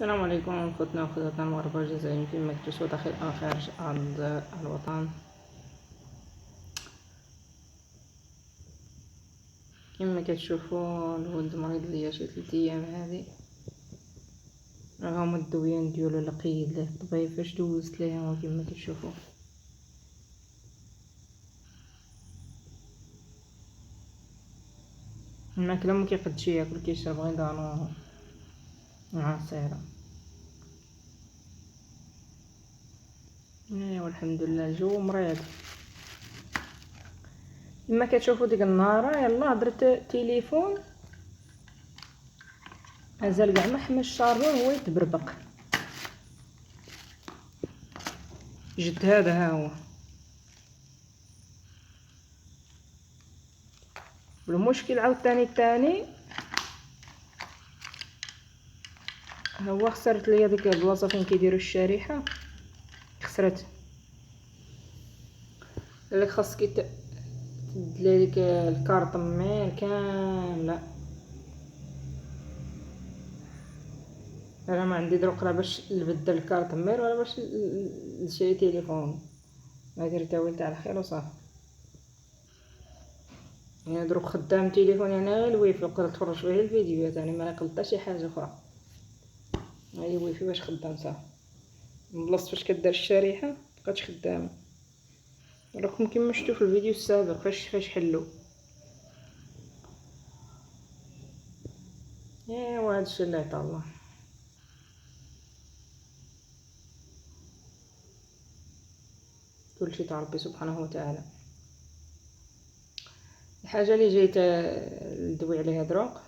السلام عليكم خوتنا وخواتاتنا المغاربة الجزائريين فيما كنتو داخل أو خارج أرض الوطن. كما كتشوفوا الولد مريض ليا شي 3 أيام هادي، هما الدويان ديالو لقيد ليه الطبيب فاش دوزت ليه كما كتشوفوا. الماكله ما كيقدش ياكل، كيشرب غير دانو عصيره. ايوا الحمد لله الجو مريض كما كتشوفوا. ديك النهار يلا درت تليفون مازال كاع ما حماش الشارجور هو يتبربق. جد هذا ها هو المشكل. عاوتاني الثاني هو خسرت ليا ديك البلاصه فين كيديروا الشريحه، خسرت اللي خاصك تدلي ديك الكارط مير كامله. انا ما عندي دروك راه باش نبدل الكارط مير ولا باش نشري تليفون، ما درت والو تاع الخير وصافي. يعني دروك خدام تليفون يعني غير الويفي نقدر نتفرج فيه الفيديوهات، يعني ما نقلت حتى شي حاجه اخرى، هاي الويفي واش خدام صافي. من بلاصه فاش كدير الشريحه بقات خدامه. راكم كما شفتوا في الفيديو السابق فاش حلو. ايوا هادشي اللي عطا الله. كلشي تاع ربي سبحانه وتعالى. الحاجه اللي جيت ندوي عليها دروك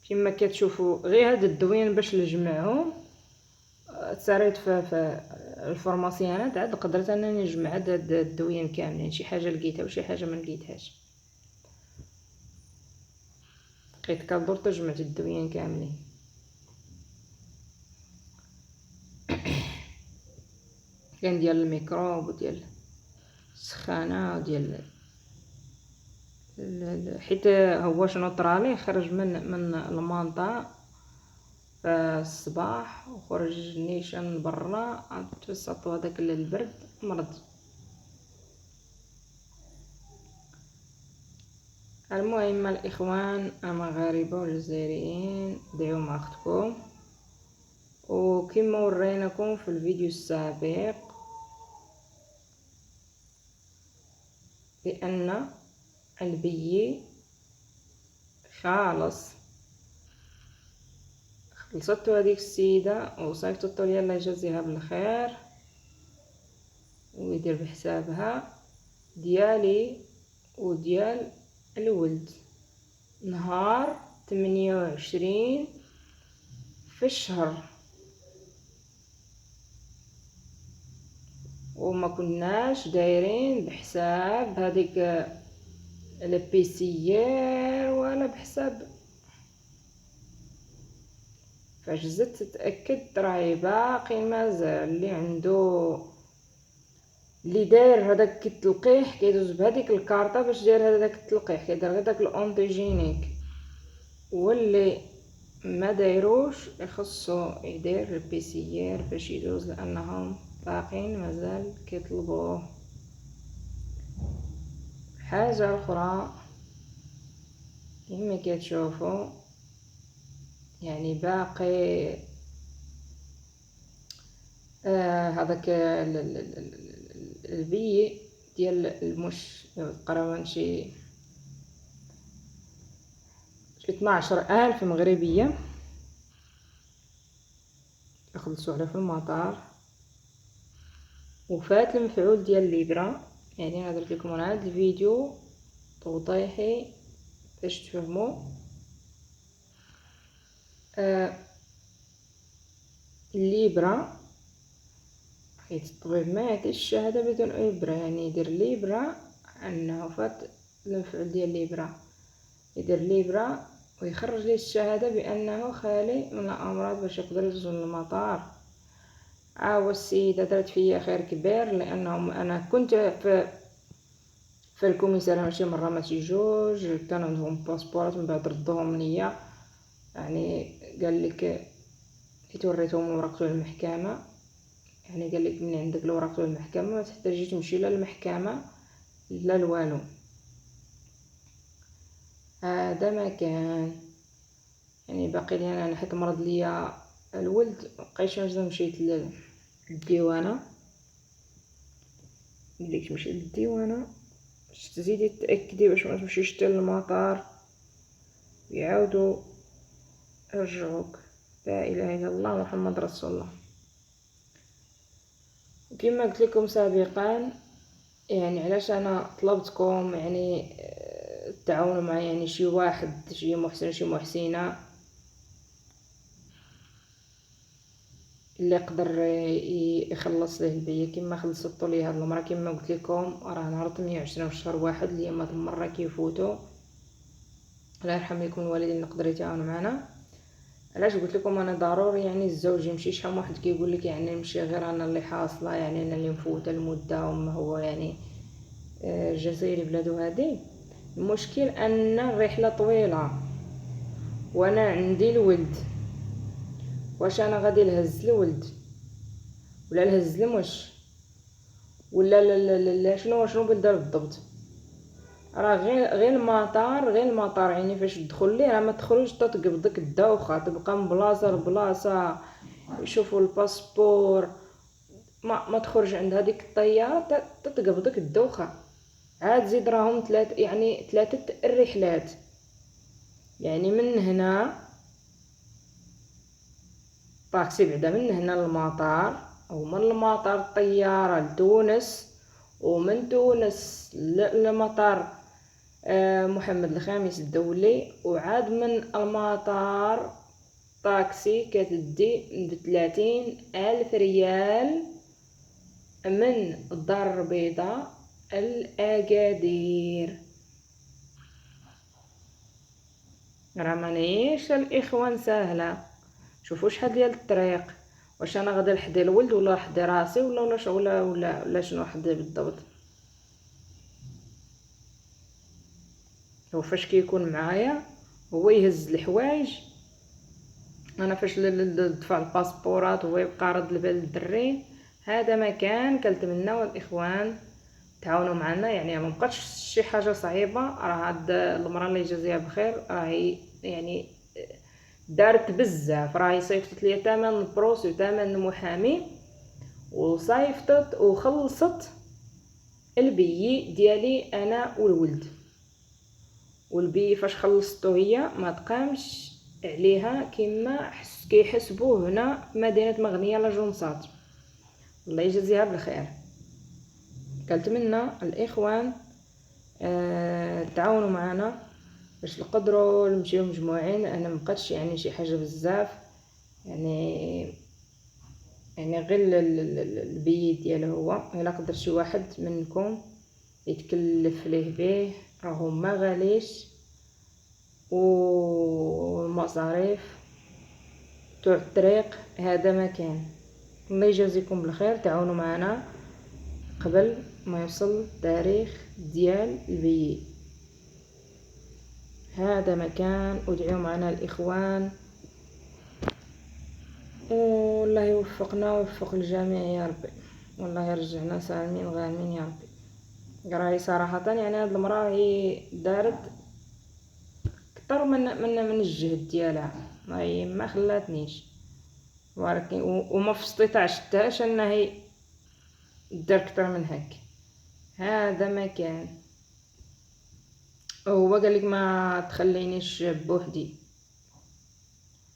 كما كتشوفوا غير هاد الدوين باش نجمعهم. تساريت في الفورماسيونات عاد قدرت انني نجمع هاد الدوين كاملين، شي حاجه لقيتها وشي حاجه ما لقيتهاش. لقيت كالدور جمعت الدوين كاملين. كان ديال الميكروب وديال السخانه وديال حيت هو شنو طرالي خرج من المنطقه في الصباح وخرج نيشان برا، عاد تفسطو هذاك البرد مرض. المهم الاخوان المغاربه والجزائريين دعوا مع اختكم، وكما وريناكم في الفيديو السابق بان البي خلصتو هذيك السيده وصيفطتو لي الله يجازيها بالخير ويدير بحسابها ديالي وديال الولد نهار 28 في الشهر. وما كناش دايرين بحساب هذيك البيسيير ولا بحساب. فاش زدت تتاكد راهي باقي مازال اللي عنده اللي داير هذاك التلقيح كيدوز بهذيك الكارطه باش داير هذاك التلقيح كيدير غير داك الاونتيجينيك، واللي ما دايروش يخصو يدير البيسيير باش يدوز لانهم باقين مازال كيطلبوه. حاجه اخرى كما كتشوفوا يعني باقي هذاك البي ديال المش تقريبا شي 12,000 مغربيه خلصوا عليه في المطار. وفات المفعول ديال ليبرا، يعني انا درت لكم هذا الفيديو توضيحي باش تفهموا. الليبرا حيت الطبيب ما يعطيش الشهاده بدون ابره، يعني يدير ليبرا انه فات المفعول ديال ليبرا، يدير ليبرا ويخرج ليه الشهاده بانه خالي من الامراض باش يقدر يدوز للمطار. السيده درت فيا خير كبير، لانهم انا كنت في الكوميساريه ماشي مره ماشي جوج، كانوا عندهم باسبورات من بعد ردوهم ليا يعني قال لك وريتهم ورقته للمحكمة، يعني قال لك من عندك الورق للمحكمة ما تحتاجي تمشي لا للمحكمة لا لوالو. هذا ما كان. يعني باقي لي انا حيت مرض ليا الولد مبقيتش مشيت للديوانه. ملي تمشي للديوانه باش تزيدي تاكدي باش ما تمشيش حتى للمطار يعاودوا يرجعوك. لا اله الا الله محمد رسول الله. وكما قلت لكم سابقا، يعني علاش انا طلبتكم يعني تعاونوا معايا، يعني شي واحد شي محسن شي محسنه اللي يقدر يخلص ليه البيه كما خلصتو ليه هاد المره. كما قلت لكم راه نهار 28 في شهر واحد اللي هما المره كيفوتوا. الله يرحم لكم الوالدين اللي قدروا يتعاونوا معنا. علاش قلت لكم انا ضروري يعني الزوج يمشي. شحال واحد كيقول لك يعني نمشي غير انا اللي حاصله، يعني انا اللي مفوته المده، وما هو يعني الجزائري بلادو هادي. المشكل ان الرحله طويله وانا عندي الولد. واش انا غادي نهز الولد ولا نهز المش ولا لا لا لا, لا شنو بندير بالضبط؟ راه غير المطار يعني فاش تدخل ليه راه ما تخرجش تقبضك الدوخه، تبقى من بلاصه لبلاصه يشوفوا الباسبور. ما تخرج عند هذيك الطياره تقبضك الدوخه. عاد زيد راهم ثلاثه الرحلات. يعني من هنا طاكسي بعدا من هنا للمطار، ومن المطار الطياره لتونس، ومن تونس لمطار محمد الخامس الدولي، وعاد من المطار طاكسي كتدي ب30,000 ريال من الدار البيضاء الأكادير. راه مانيش الاخوان سهله. شوفوا شحال ديال الطريق. واش انا غادي نحضي الولد ولا نحضي راسي ولا شنو حضي بالضبط؟ هو فاش كيكون معايا هو يهز الحوايج، انا فاش ندفع الباسبورات هو يبقى رد البال الدري. هذا مكان كنتمناو الاخوان تعاونوا معنا. يعني ما بقاتش شي حاجه صعيبه. راه هاد المراه اللي يجازيها بخير راهي يعني دارت بزاف. راهي صيفطت لي ثمن البروس وثمن المحامي، وصيفطت وخلصت البي ديالي انا والولد. والبي فاش خلصتو هي ما تقامش عليها كما كيحسبوه هنا في مدينه مغنيه لجنصات. الله يجزيها بالخير. كنتمنى الاخوان تعاونوا معنا باش نقدروا نمشيو مجموعين. انا مبقاتش يعني شي حاجه بزاف، يعني غير البيت ديالو هو. الا قدر شي واحد منكم يتكلف ليه به راهو ما غاليش، والمصاريف تاع الطريق هذا ما كان. الله يجازيكم بالخير. تعاونوا معنا قبل ما يوصل التاريخ ديال البيت. هذا مكان. ادعوا معنا الاخوان والله يوفقنا ويوفق الجميع يا ربي، والله يرجعنا سالمين غانمين يا ربي. راهي صراحه يعني هاد المراه هي دارت اكثر من الجهد ديالها. هي ما خلاتنيش، ولكن وما في استطاعتهاش انها دير اكثر من هك. هذا ما كان. هو قال لك ما تخلينيش بوحدي،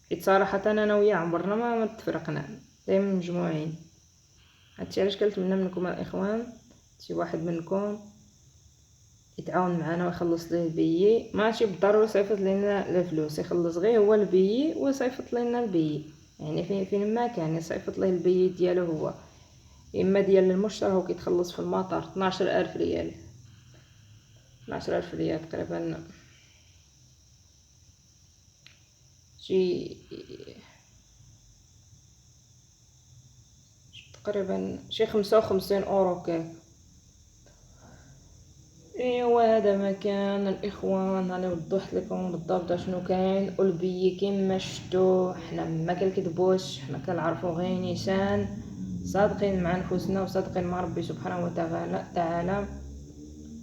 حيت صراحه انا وياه عمرنا ما تفرقنا، دايما مجموعين. هادشي علاش كنتمنى منكم الاخوان شي واحد منكم يتعاون معنا ويخلص ليه البي. ماشي بالضروري يصيفط لنا الفلوس، يخلص غير هو البي ويصيفط لنا البي. يعني فين ما كان يصيفط ليه البي ديالو هو. اما ديال المشترى هو كيتخلص في المطار 12,000 ريال. 12,000 ريال تقريبا شي تقريبا شي 55 اورو كاك. ايوا هذا مكان الاخوان، راني وضحت لكم بالضبط شنو كاين. والبي كيما شفتوا حنا ما كنكذبوش، حنا كنعرفوا غير نيشان، صادقين مع نفوسنا وصادقين مع ربي سبحانه وتعالى.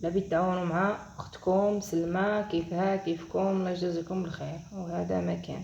لا تعاونوا مع اختكم سلمى كيفها كيفكم، الله يجازيكم بالخير. وهذا مكان